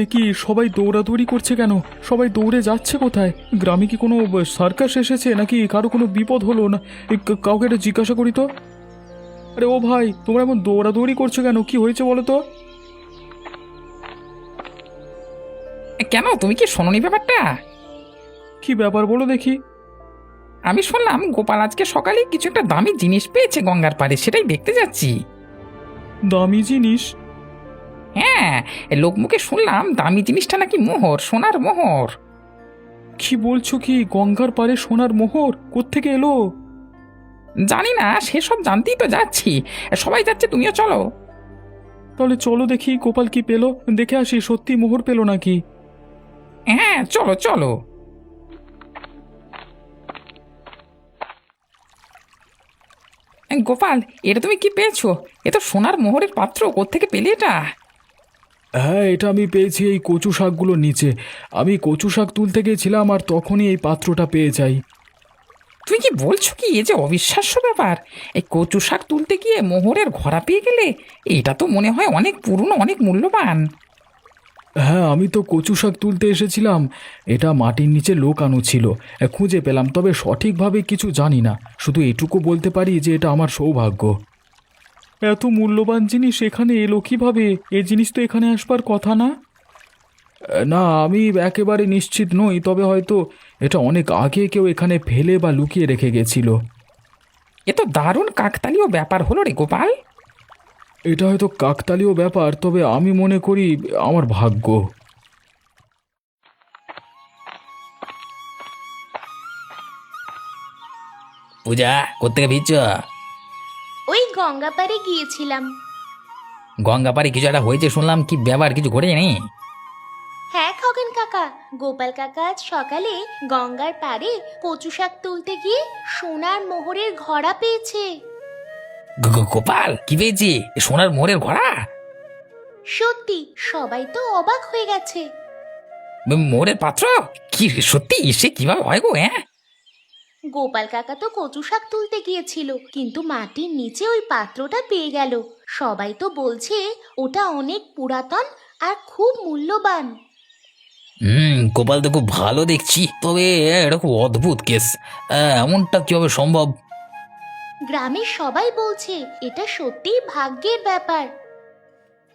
এ কি সবাই দৌড়াদৌড়ি করছে কেন? সবাই দৌড়ে যাচ্ছে কোথায়? গ্রামে কি কোনো সার্কাস এসেছে নাকি কারো কোনো বিপদ হলো না? কাউকে এটা জিজ্ঞাসা করি তো। আরে ও ভাই, তোমরা এমন দৌড়াদৌড়ি করছো কেন? কি হয়েছে বলো তো? কেন, তুমি কি শোনোনি ব্যাপারটা? কি ব্যাপার বলো দেখি। আমি শুনলাম গোপাল আজকে সকালে কিছু একটা দামি জিনিস পেয়েছে গঙ্গার পাড়ে, সেটাই দেখতে যাচ্ছি। দামি জিনিস? হ্যাঁ, লোকমুখে শুনলাম দামি জিনিসটা নাকি মোহর, সোনার মোহর। কি বলছো কি? গঙ্গার পাড়ে সোনার মোহর কোত্থেকে এলো? জানি না, সেসব জানতেই তো যাচ্ছি। সবাই যাচ্ছে, তুমিও চলো। তাহলে চলো দেখি গোপাল কি পেলো, দেখে আসি সত্যি মোহর পেলো নাকি। হ্যাঁ, চলো চলো। গোপাল, এটা তুমি কি পেয়েছো? এ তো সোনার মোহরের পাত্র, কোত্থেকে পেলে এটা? হ্যাঁ, এটা আমি পেয়েছি এই কচু শাকগুলোর নিচে। আমি কচু শাক তুলতে গেছিলাম আর তখনই এই পাত্রটা পেয়ে যাই। তুমি কি বলছো কি? এ যে অবিশ্বাস্য ব্যাপার! এই কচু শাক তুলতে গিয়ে মোহরের ঘোড়া পেয়ে গেলে? এটা তো মনে হয় অনেক পুরনো, অনেক মূল্যবান। হ্যাঁ, আমি তো কচু শাক তুলতে এসেছিলাম। এটা মাটির নিচে লুকানো ছিল। খুঁজে পেলাম, তবে সঠিকভাবে কিছু জানি না। শুধু এটুকু বলতে পারি যে এটা আমার সৌভাগ্য। এত মূল্যবান জিনিস এখানে এলো কিভাবে? এই জিনিস তো এখানে আসবার কথা না। না, আমি একেবারে নিশ্চিত নই, তবে হয়তো এটা অনেক আগে কেউ এখানে ফেলে বা লুকিয়ে রেখে গেছিল। এ তো দারুণ কাকতালীয় ব্যাপার হলো রে গোপাল। এটা হয়তো কাকতালীয় ব্যাপার, তবে আমি মনে করি আমার ভাগ্য। পূজা, কোত্থেকে ভিজছ? ওই গঙ্গা পাড়ে গিয়েছিলাম। গঙ্গা পাড়ে কিছু একটা হয়েছে শুনলাম, কি ব্যাপার, কিছু ঘটেছে নি? হ্যাঁ খগেন কাকা, গোপাল কাকা আজ সকালে গঙ্গার পাড়ে কচু শাক তুলতে গিয়ে সোনার মোহরের ঘড়া পেয়েছে। গোপাল কি পেয়েছি? সোনার মোহরের ঘোড়া? সত্যি, সবাই তো অবাক হয়ে গেছে। মোহরের পাত্র? কি রে, সত্যি? সে কিভাবে হয় গো? হ্যাঁ, গোপাল কাকা তো কচু শাক তুলতে গিয়েছিল, কিন্তু মাটির নিচে ওই পাত্রটা পেয়ে গেল। সবাই তো বলছে ওটা অনেক পুরাতন আর খুব মূল্যবান। গোপাল তো খুব ভালো দেখছি, তবে এটা খুব অদ্ভুত কেস। এমনটা কিভাবে সম্ভব? গ্রামের সবাই বলছে এটা সত্যিই ভাগ্যের ব্যাপার।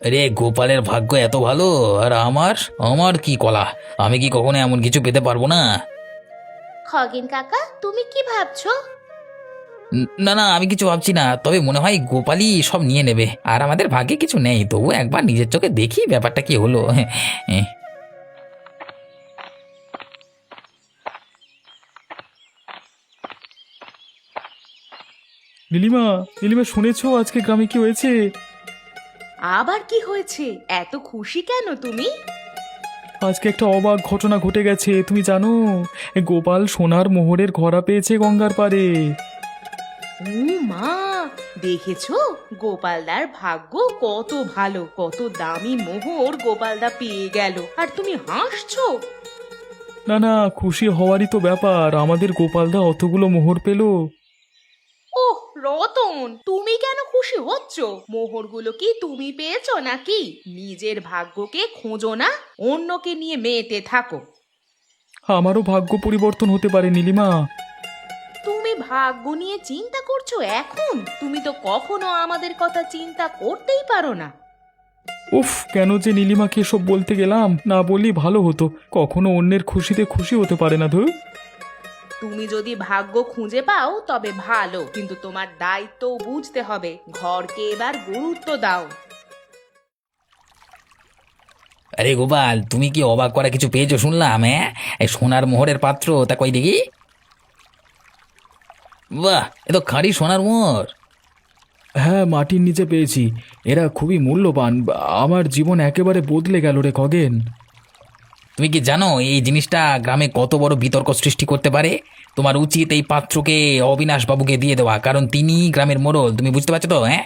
আরে গোপালের ভাগ্য এত ভালো, আর আমার আমার কি কলা! আমি কি কখনো এমন কিছু পেতে পারবো না? খগেন কাকা, তুমি কি ভাবছো? না না, আমি কিছু ভাবছি না, তবে মনে হয় গোপালই সব নিয়ে নেবে, আর আমাদের ভাগ্যে কিছু নেই। তবু একবার নিজের চোখে দেখি ব্যাপারটা কি হলো। হ্যাঁ। নীলিমা, নীলিমা, শুনেছো আজকে গ্রামে কি হয়েছে? আবার কি হয়েছে? এত খুশি কেন তুমি? আজকে একটা অবাক ঘটনা ঘটে গেছে, তুমি জানো? গোপাল সোনার মোহরের ঘোড়া পেয়েছে গঙ্গার পাড়ে। ও মা, দেখেছো গোপালদার ভাগ্য কত ভালো, কত দামি মোহর গোপালদা পেয়ে গেল, আর তুমি হাসছো? না না, খুশি হওয়ারই তো ব্যাপার। আমাদের গোপালদা অতগুলো মোহর পেল। ওহ রতন, তুমি কেন খুশি হচ্ছ? মোহরগুলো কি তুমি পেয়েছো নাকি? নিজের ভাগ্যকে খোঁজো না, অন্যকে নিয়ে মেতে থাকো। আমারও ভাগ্য পরিবর্তন হতে পারে নীলিমা। তুমি ভাগ্য নিয়ে চিন্তা করছো এখন? তুমি তো কখনো আমাদের কথা চিন্তা করতেই পারো না। উফ, কেন যে নীলিমাকে এসব বলতে গেলাম, না বললেই ভালো হতো। কখনো অন্যের খুশিতে খুশি হতে পারে না ধুর। তুমি যদি ভাগ্য খুঁজে পাও তবে ভালো, কিন্তু তোমার দায়িত্ব বুঝতে হবে। ঘরকে এবার গুরুত্ব দাও। আরে গোপাল, তুমি কি অবাক করা কিছু পেয়েছো শুনলাম? হ্যাঁ, এই সোনার মোহরের পাত্র, তা কই দেখি। বাহ, এ তো খাঁটি সোনার মোহর। হ্যাঁ, মাটির নিচে পেয়েছি। এরা খুবই মূল্যবান। আমার জীবন একেবারে বদলে গেল রে খগেন। তুমি কি জানো এই জিনিসটা গ্রামে কত বড় বিতর্ক সৃষ্টি করতে পারে? তোমার উচিত এই পাত্রকে অবিনাশ বাবুকে দিয়ে দেওয়া, কারণ তিনি গ্রামের মোড়ল। তুমি বুঝতে পারছো তো? হ্যাঁ,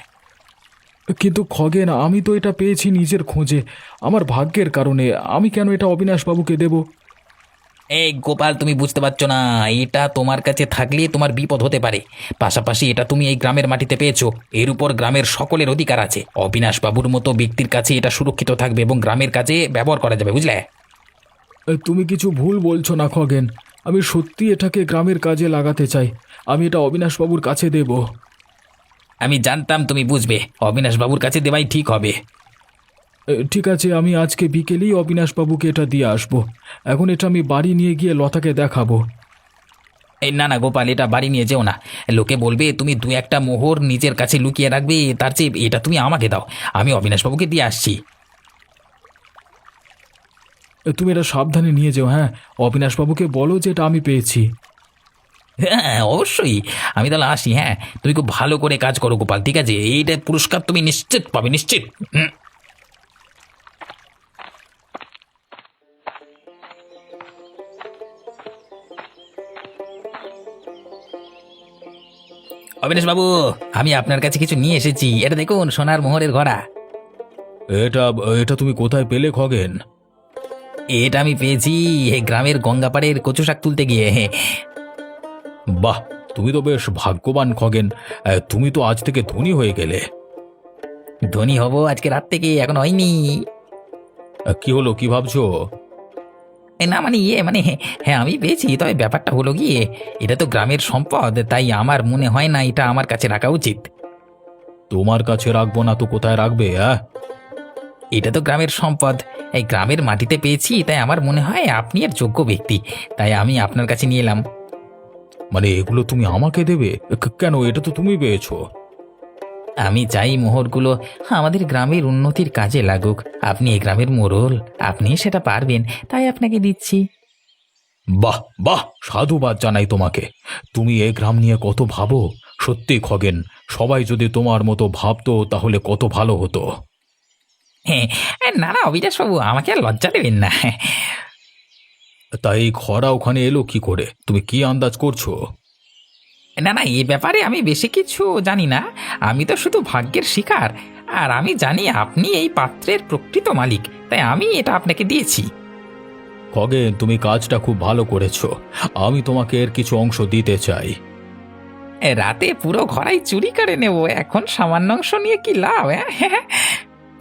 কিন্তু খগেন, আমি তো এটা পেয়েছি নিজের খোঁজে, আমার ভাগ্যের কারণে। আমি কেন এটা অবিনাশ বাবুকে দেব? এই গোপাল, তুমি বুঝতে পারছো না, এটা তোমার কাছে থাকলে তোমার বিপদ হতে পারে। পাশাপাশি এটা তুমি এই গ্রামের মাটিতে পেয়েছো, এর উপর গ্রামের সকলের অধিকার আছে। অবিনাশ বাবুর মতো ব্যক্তির কাছে এটা সুরক্ষিত থাকবে এবং গ্রামের কাজে ব্যবহার করা যাবে, বুঝলে? তুমি কিছু ভুল বলছো না খগেন। আমি সত্যি এটাকে গ্রামের কাজে লাগাতে চাই। আমি এটা অবিনাশবাবুর কাছে দেব। আমি জানতাম তুমি বুঝবে, অবিনাশ বাবুর কাছে দেওয়াই ঠিক হবে। ঠিক আছে, আমি আজকে বিকেলেই অবিনাশবাবুকে এটা দিয়ে আসবো। এখন এটা আমি বাড়ি নিয়ে গিয়ে লতাকে দেখাবো। এই না না গোপাল, এটা বাড়ি নিয়ে যেও না। লোকে বলবে তুমি দু একটা মোহর নিজের কাছে লুকিয়ে রাখবে, তার চেয়ে এটা তুমি আমাকে দাও, আমি অবিনাশ বাবুকে দিয়ে আসছি। তুমি এটা সাবধানে নিয়ে যেও। হ্যাঁ, অবিনাশবাবুকে বলো যে এটা আমি পেয়েছি। হ্যাঁ অবশ্যই, আমি তাহলে আসি। হ্যাঁ, তুমি খুব ভালো করে কাজ করো গোপাল, ঠিক আছে? এইটা পুরস্কার তুমি নিশ্চিত পাবে, নিশ্চিত। অবিনাশ বাবু, আমি আপনার কাছে কিছু নিয়ে এসেছি। এটা দেখুন, সোনার মোহরের ঘোড়া। এটা এটা তুমি কোথায় পেলে খগেন? এটা আমি পেয়েছি এই গ্রামের গঙ্গাপাড়ের কচু শাক তুলতে গিয়ে। বাহ, তুমি তো বেশ ভাগ্যবান খগেন। তুমি তো আজ থেকে ধনী হয়ে গেলে। ধনী হব আজকে রাত থেকে, এখন হয়নি। কি হলো, কি ভাবছো? না মানে মানে হ্যাঁ আমি পেয়েছি, তবে ব্যাপারটা হলো গিয়ে এটা তো গ্রামের সম্পদ, তাই আমার মনে হয় না এটা আমার কাছে রাখা উচিত। তোমার কাছে রাখবো না তো কোথায় রাখবে? এটা তো গ্রামের সম্পদ, এই গ্রামের মাটিতে পেয়েছি, তাই আমার মনে হয় আপনি এর যোগ্য ব্যক্তি, তাই আমি আপনার কাছে নিয়ে এলাম। মানে এগুলো তুমি আমাকে দেবে? কেন, এটা তো তুমি পেয়েছো। আমি চাই মোহরগুলো আমাদের গ্রামের উন্নতির কাজে লাগুক। আপনি এই গ্রামের মোড়ল, আপনি সেটা পারবেন, তাই আপনাকে দিচ্ছি। বাহ বাহ, সাধুবাদ জানাই তোমাকে। তুমি এই গ্রাম নিয়ে কত ভাবো। সত্যি খগেন, সবাই যদি তোমার মতো ভাবতো তাহলে কত ভালো হতো। হ্যাঁ, না না অবিনাশ বাবু, আমাকে আর লজ্জা দেবেন না। তাই এই খরা ওখানে এলো কি করে? তুমি কি আন্দাজ করছো? না না, এই ব্যাপারে আমি বেশি কিছু জানি না, আমি তো শুধু ভাগ্যের শিকার। আর আমি জানি আপনি এই পাত্রের প্রকৃত মালিক, তাই আমি এটা আপনাকে দিয়েছি। খগেন, তুমি কাজটা খুব ভালো করেছো। আমি তোমাকে এর কিছু অংশ দিতে চাই। রাতে পুরো ঘরাই চুরি করে নেব, এখন সামান্য অংশ নিয়ে কি লাভ? হ্যাঁ,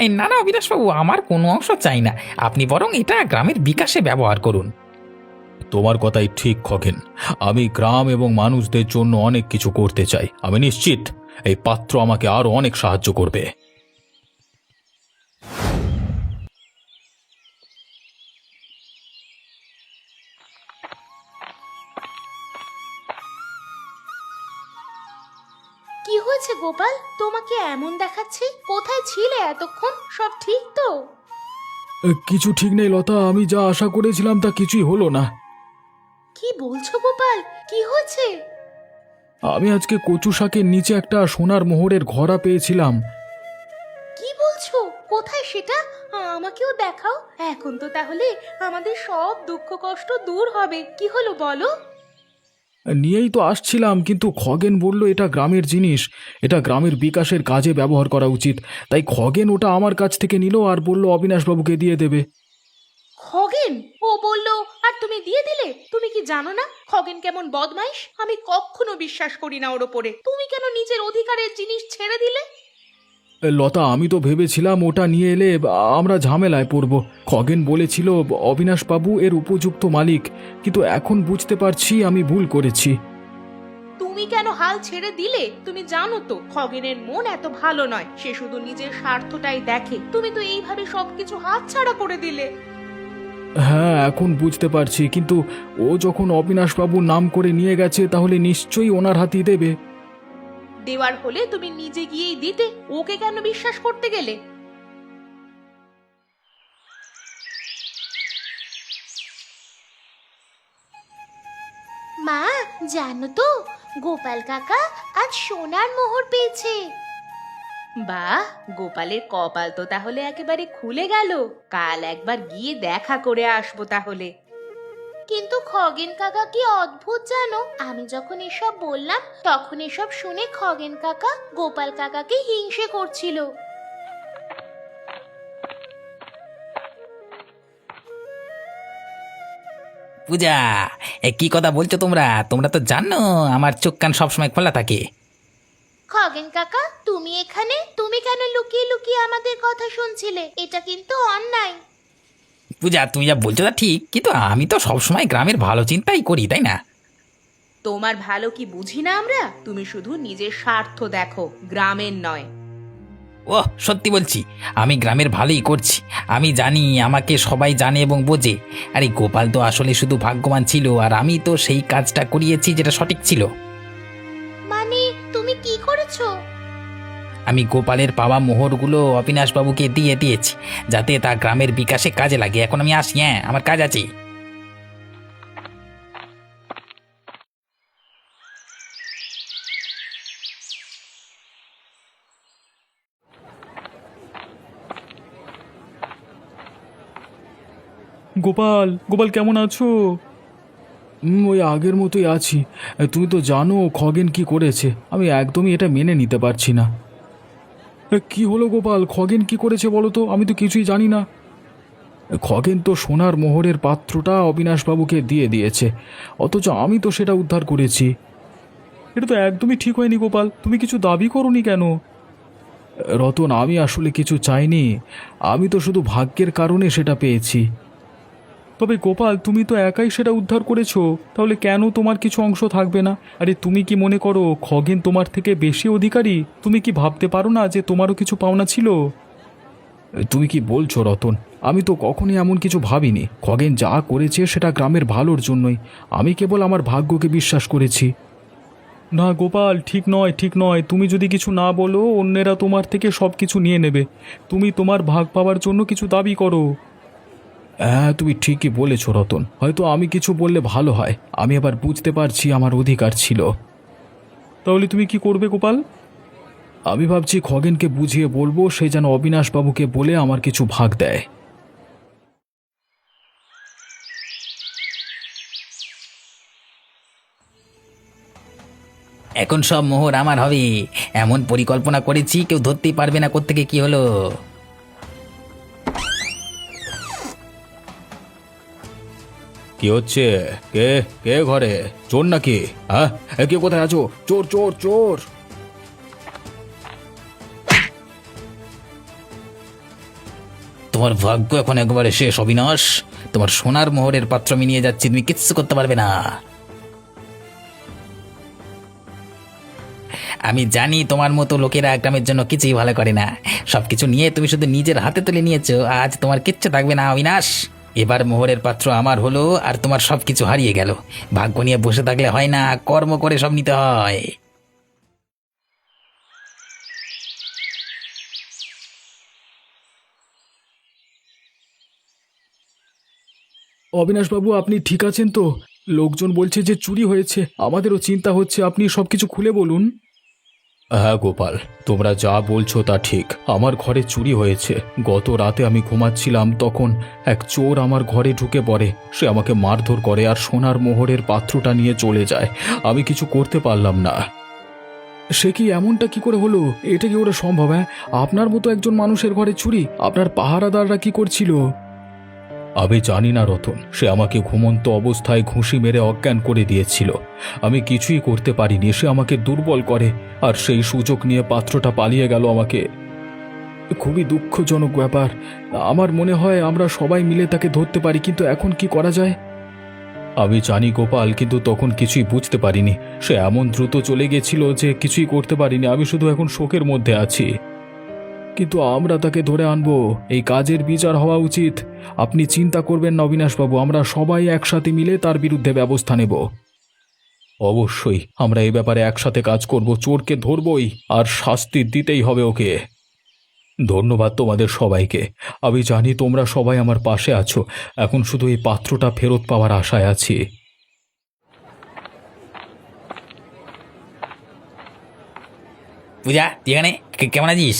এই না না অবিনাশ বাবু, আমার কোনো অংশ চাই না, আপনি বরং এটা গ্রামের বিকাশে ব্যবহার করুন। তোমার কথাই ঠিক খগেন। আমি গ্রাম এবং মানুষদের জন্য অনেক কিছু করতে চাই। আমি নিশ্চিত এই পাত্র আমাকে আরো অনেক সাহায্য করবে। কি হয়েছে গোপাল, তোমাকে এমন দেখাচ্ছে? কোথায় ছিলে এতক্ষণ? সব ঠিক তো? কিছু ঠিক নেই লতা, আমি যা আশা করেছিলাম তা কিছুই হলো না। কি বলছো গোপাল, কি হয়েছে? আমি আজকে কচু শাকের নিচে একটা সোনার মোহরের ঘড়া পেয়েছিলাম। কি বলছো? কোথায় সেটা? আমাকেও দেখাও। এখন তো তাহলে আমাদের সব দুঃখ কষ্ট দূর হবে। কি হলো বলো? নিয়েই তো আসছিলাম, কিন্তু খগেন বলল এটা গ্রামের জিনিস, এটা গ্রামের বিকাশের কাজে ব্যবহার করা উচিত। তাই খগেন ওটা আমার কাছ থেকে নিল আর বলল অবিনাশবাবুকে দিয়ে দেবে। খগেন ও বললো আর তুমি দিয়ে দিলে? তুমি কি জানো না খগেন কেমন বদমাইশ? আমি কখনো বিশ্বাস করি না ওর ওপরে। তুমি কেন নিজের অধিকারের জিনিস ছেড়ে দিলে? লতা, আমি তো ভেবেছিলাম ওটা নিয়ে এলে আমরা ঝামেলায় পড়ব। খগেন বলেছিল অবিনাশবাবু এর উপযুক্ত মালিক, কিন্তু এখন বুঝতে পারছি আমি ভুল করেছি। তুমি কেন হাল ছেড়ে দিলে? তুমি জানো তো খগেনের মন এত ভালো নয়, সে শুধু নিজের স্বার্থটাই দেখে। তুমি তো এইভাবে সবকিছু হাতছাড়া করে দিলে। হ্যাঁ, এখন বুঝতে পারছি, কিন্তু ও যখন অবিনাশবাবুর নাম করে নিয়ে গেছে তাহলে নিশ্চয়ই ওনার হাতেই দেবে। দেওয়ার হলে তুমি নিজে গিয়েই দিতে, ওকে কেন বিশ্বাস করতে গেলে? মা, জানো তো গোপাল কাকা আজ সোনার মোহর পেয়েছে। বাহ, গোপালের কপাল তো তাহলে একেবারে খুলে গেল। কাল একবার গিয়ে দেখা করে আসবো তাহলে। কিন্তু খগেন কাকা কি অদ্ভুত জানো, আমি যখন এসব বললাম তখন এসব শুনে খগেন কাকা গোপাল কাকাকে হিংসে করছিল। পূজা, কি কথা বলছো তোমরা? তোমরা তো জানো আমার চোখ কান সবসময় খোলা থাকে। খগেন কাকা, তুমি এখানে? তুমি কেন লুকিয়ে লুকিয়ে আমাদের কথা শুনছিলে? এটা কিন্তু অন্যায়। পূজা, তুমি যা বলছো তা ঠিক, কিন্তু আমি তো সবসময় গ্রামের ভালো চিন্তাই করি, তাই না? তোমার ভালো কি বুঝি না আমরা? তুমি শুধু নিজের স্বার্থ দেখো, গ্রামের নয়। ও সত্যি বলছি, আমি গ্রামের ভালোই করছি। আমি জানি আমাকে সবাই জানে এবং বোঝে। আরে গোপাল তো আসলে শুধু ভাগ্যবান ছিল, আর আমি তো সেই কাজটা করিয়েছি যেটা সঠিক ছিল। মানে তুমি কি করেছো? আমি গোপালের পাওয়া মোহরগুলো অবিনাশবাবুকে দিয়ে দিয়েছি, যাতে তা গ্রামের বিকাশে কাজে লাগে। এখন আমি আসি, হ্যাঁ, আমার কাজ আছে। গোপাল, গোপাল কেমন আছো? ওই আগের মতোই আছি। তুমি তো জানো খগেন কি করেছে। আমি একদমই এটা মেনে নিতে পারছি না। কি হলো গোপাল, খগেন কি করেছে বলো তো? আমি তো কিছুই জানি না। খগেন তো সোনার মোহরের পাত্রটা অবিনাশবাবুকে দিয়ে দিয়েছে, অথচ আমি তো সেটা উদ্ধার করেছি। এটা তো একদমই ঠিক হয়নি গোপাল, তুমি কিছু দাবি করোনি কেন? রতন, আমি আসলে কিছু চাইনি, আমি তো শুধু ভাগ্যের কারণে সেটা পেয়েছি। তবে গোপাল, তুমি তো একাই সেটা উদ্ধার করেছো, তাহলে কেন তোমার কিছু অংশ থাকবে না? আরে তুমি কি মনে করো খগেন তোমার থেকে বেশি অধিকারী? তুমি কি ভাবতে পারো না যে তোমারও কিছু পাওনা ছিল? তুমি কি বলছো রতন? আমি তো কখনই এমন কিছু ভাবিনি। খগেন যা করেছে সেটা গ্রামের ভালোর জন্যই। আমি কেবল আমার ভাগ্যকে বিশ্বাস করেছি। না গোপাল, ঠিক নয়, ঠিক নয়। তুমি যদি কিছু না বলো, অন্যেরা তোমার থেকে সব কিছু নিয়ে নেবে। তুমি তোমার ভাগ পাওয়ার জন্য কিছু দাবি করো। হ্যাঁ, তুমি ঠিকই বলেছ রতন, হয়তো আমি কিছু বললে ভালো হয়। আমি আবার বুঝতে পারছি আমার অধিকার ছিল। তাহলে তুমি কি করবে গোপাল? আমি ভাবছি খগেনকে বুঝিয়ে বলবো সে যেন অবিনাশবাবুকে বলে আমার কিছু ভাগ দেয়। এখন সব মোহর আমার হবে, এমন পরিকল্পনা করেছি কেউ ধরতেই পারবে না কোত্থেকে কি হলো। কি হচ্ছে? কে কে ঘরে? চোর নাকি? হ্যাঁ, কে কোথায় আছো? চোর চোর চোর! তোমার ভাগ্য এখন একবারে শেষ অবিনাশ। তোমার সোনার মোহরের পাত্র আমি নিয়ে যাচ্ছি, তুমি কিচ্ছু করতে পারবে না। আমি জানি তোমার মতো লোকেরা গ্রামের জন্য কিছুই ভালো করে না। সবকিছু নিয়ে তুমি শুধু নিজের হাতে তুলে নিয়েছো, আজ তোমার কিচ্ছু থাকবে না অবিনাশ। এবার মোহরের পাত্র আমার হলো, আর তোমার সবকিছু হারিয়ে গেল। ভাগ্য নিয়ে বসে থাকলে হয় না, কর্ম করে সব নিতে হয়। অবিনাশবাবু, আপনি ঠিক আছেন তো? লোকজন বলছে যে চুরি হয়েছে, আমাদেরও চিন্তা হচ্ছে। আপনি সবকিছু খুলে বলুন। হ্যাঁ গোপাল, তোমরা যা বলছো তা ঠিক। আমার ঘরে চুরি হয়েছে। গত রাতে আমি ঘুমাচ্ছিলাম, তখন এক চোর আমার ঘরে ঢুকে পড়ে। সে আমাকে মারধর করে আর সোনার মোহরের পাত্রটা নিয়ে চলে যায়। আমি কিছু করতে পারলাম না। সে কি? এমনটা কি করে হলো? এটা কি ওরা সম্ভব? হ্যাঁ, আপনার মতো একজন মানুষের ঘরে চুরি? আপনার পাহারাদাররা কি করছিল? আমি জানি না রতন, সে আমাকে ঘুমন্ত অবস্থায় ঘুষি মেরে অজ্ঞান করে দিয়েছিল। আমি কিছুই করতে পারিনি। সে আমাকে দুর্বল করে, আর সেই সুযোগ নিয়ে পাত্রটা পালিয়ে গেল। আমাকে খুবই দুঃখজনক ব্যাপার। আমার মনে হয় আমরা সবাই মিলে তাকে ধরতে পারি, কিন্তু এখন কি করা যায়? আমি জানি গোপাল, কিন্তু তখন কিছুই বুঝতে পারিনি। সে এমন দ্রুত চলে গেছিল যে কিছুই করতে পারিনি। আমি শুধু এখন শোকের মধ্যে আছি। কিন্তু আমরা তাকে ধরে আনবো, এই কাজের বিচার হওয়া উচিত। আপনি চিন্তা করবেন না অবিনাশবাবু, আমরা সবাই একসাথে মিলে তার বিরুদ্ধে ব্যবস্থা নেব। অবশ্যই আমরা এই ব্যাপারে একসাথে কাজ করব। চোরকে ধরবই, আর শাস্তি দিতেই হবে ওকে। ধন্যবাদ তোমাদের সবাইকে। আমি জানি তোমরা সবাই আমার পাশে আছো। এখন শুধু এই পাত্রটা ফেরত পাওয়ার আশায় আছি। পূজা, তুই এখানে কেমন আছিস?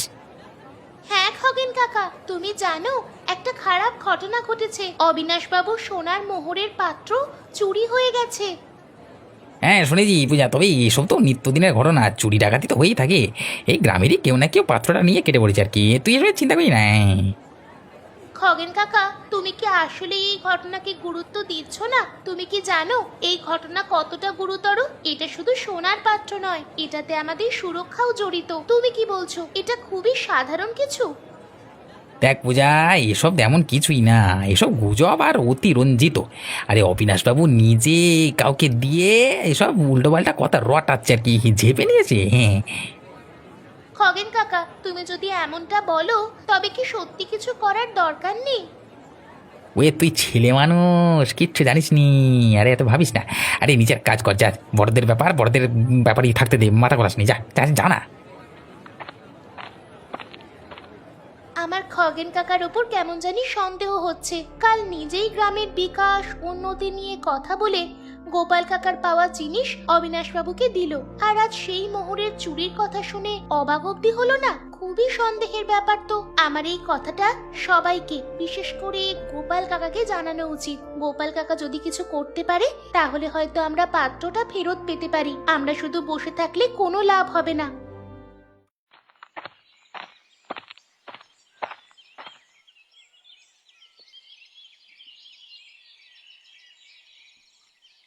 হ্যাঁ খগেন কাকা, তুমি জানো একটা খারাপ ঘটনা ঘটেছে। অবিনাশবাবুর সোনার মোহরের পাত্র চুরি হয়ে গেছে। হ্যাঁ শুনেছি পূজা, তবে এসব তো নিত্যদিনের ঘটনা। চুরি ডাকাতি তো হয়েই থাকে। এই গ্রামেরই কেউ না কেউ পাত্রটা নিয়ে কেটে পড়েছে আর কি। তুই এসব চিন্তা করি না। খগেন কাকা, তুমি কি আসলে এই ঘটনাকে গুরুত্ব দিচ্ছ না? তুমি কি জানো এই ঘটনা কতটা গুরুতর? এটা শুধু সোনার পাত্র নয়, এটাতে আমাদের সুরক্ষাও জড়িত। তুমি কি বলছো? এটা খুবই সাধারণ কিছু। দেখ পূজা, এসব তেমন কিছুই না, এসব গুজব আর অতিরঞ্জিত। আরে অবিনাশবাবু নিজে কাউকে দিয়ে এসব উল্টোপাল্টা কথা রটাচ্ছে আর কি, ঝেপে নিয়েছে। হ্যাঁ, খগেন কাকা, তুমি যদি এমনটা বলো তবে কি সত্যি কিছু করার দরকার নেই? ওয়ে তুই ছেলে মানুষ, কিচ্ছু জানিস নি। আরে এত ভাবিস না। আরে নিজের কাজ কর, যা। বড়দের ব্যাপার বড়দের ব্যাপারই থাকতে দে, মাথা গলাস নি, যা যা, যা না। আমার খগেন কাকার ওপর কেমন জানি সন্দেহ হচ্ছে। কাল নিজেই গ্রামের বিকাশ উন্নতি নিয়ে কথা বলে গোপাল কাকার পাওয়া জিনিস অবিনাশবাবুকে দিল, আর আজ সেই মোহরের চুরির কথা শুনে অবাক অব্দি হলো না? খুবই সন্দেহের ব্যাপার তো। আমার এই কথাটা সবাইকে, বিশেষ করে গোপাল কাকাকে জানানো উচিত। গোপাল কাকা যদি কিছু করতে পারে তাহলে হয়তো আমরা পাত্রটা ফেরত পেতে পারি। আমরা শুধু বসে থাকলে কোনো লাভ হবে না।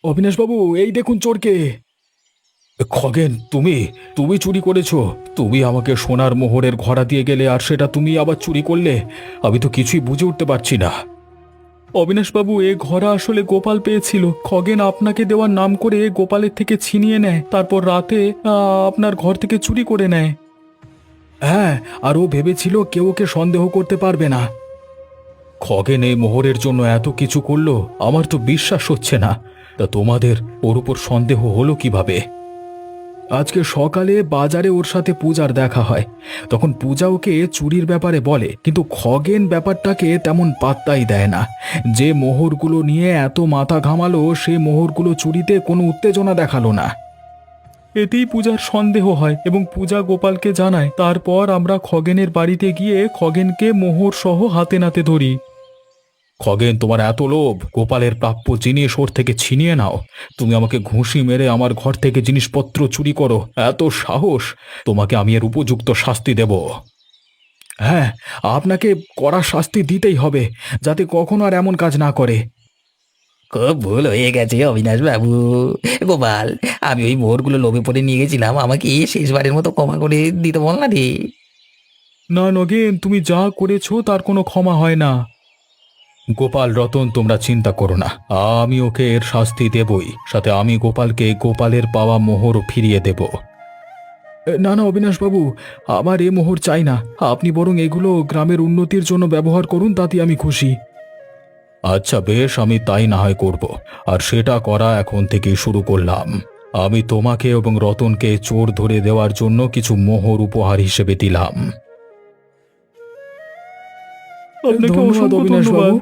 অবিনাশবাবু, এই দেখুন চোরকে। খগেন, তুমি তুমি চুরি করেছো? তুমি আমাকে সোনার মোহরের ঘোড়া দিয়ে গেলে আর সেটা তুমি আবার চুরি করলে? আমি তো কিছুই বুঝে উঠতে পারছি না। অবিনাশবাবু, এ ঘোড়া আসলে গোপাল পেয়েছিল। খগেন আপনাকে দেওয়ার নাম করে গোপালের থেকে ছিনিয়ে নেয়, তারপর রাতে আপনার ঘর থেকে চুরি করে নেয়। হ্যাঁ, আর ও ভেবেছিল কেউ ওকে সন্দেহ করতে পারবে না। খগেন এই মোহরের জন্য এত কিছু করলো, আমার তো বিশ্বাস হচ্ছে না। তা তোমাদের ওর উপর সন্দেহ হলো কিভাবে? আজকে সকালে বাজারে ওর সাথে পূজার দেখা হয়, তখন পূজা ওকে চুরির ব্যাপারে বলে, কিন্তু খগেন ব্যাপারটাকে তেমন পাত্তাই দেয় না। যে মোহরগুলো নিয়ে এত মাথা ঘামালো, সে মোহরগুলো চুরিতে কোনো উত্তেজনা দেখালো না। এতেই পূজার সন্দেহ হয় এবং পূজা গোপালকে জানায়। তারপর আমরা খগেনের বাড়িতে গিয়ে খগেনকে মোহর সহ হাতে নাতে ধরি। খগেন, তোমার এত লোভ, গোপালের প্রাপ্য জিনিস ওর থেকে ছিনিয়ে নাও। তুমি আমাকে ঘুষি মেরে আমার ঘর থেকে জিনিসপত্র চুরি করো, এত সাহস! তোমাকে আমি এর উপযুক্ত শাস্তি দেব। হ্যাঁ, আপনাকে কড়া শাস্তি দিতেই হবে, যাতে কখনো আর এমন কাজ না করে। খুব ভুল হয়ে গেছে অবিনাশ বাবু। গোপাল, আমি ওই মোহরগুলো লোভে পড়ে নিয়ে গেছিলাম, আমাকে শেষবারের মতো ক্ষমা করে দিতে বল না রে। না নগেন, তুমি যা করেছো তার কোনো ক্ষমা হয় না। গোপাল, রতন, তোমরা চিন্তা করো না, আমি ওকে এর শাস্তি দেবই, সাথে আমি গোপালকে গোপালের পাওয়া মোহরও ফিরিয়ে দেব। না না অবিনাশবাবু, আমার এ মোহর চাই না। আপনি বরং এগুলো গ্রামের উন্নতির জন্য ব্যবহার করুন, তাতে আমি খুশি। আচ্ছা বেশ, আমি তাই না হয় করব, আর সেটা করা এখন থেকেই শুরু করলাম। আমি তোমাকে এবং রতনকে চোর ধরে দেওয়ার জন্য কিছু মোহর উপহার হিসেবে দিলাম। আপনাকে অসংখ্য ধন্যবাদ।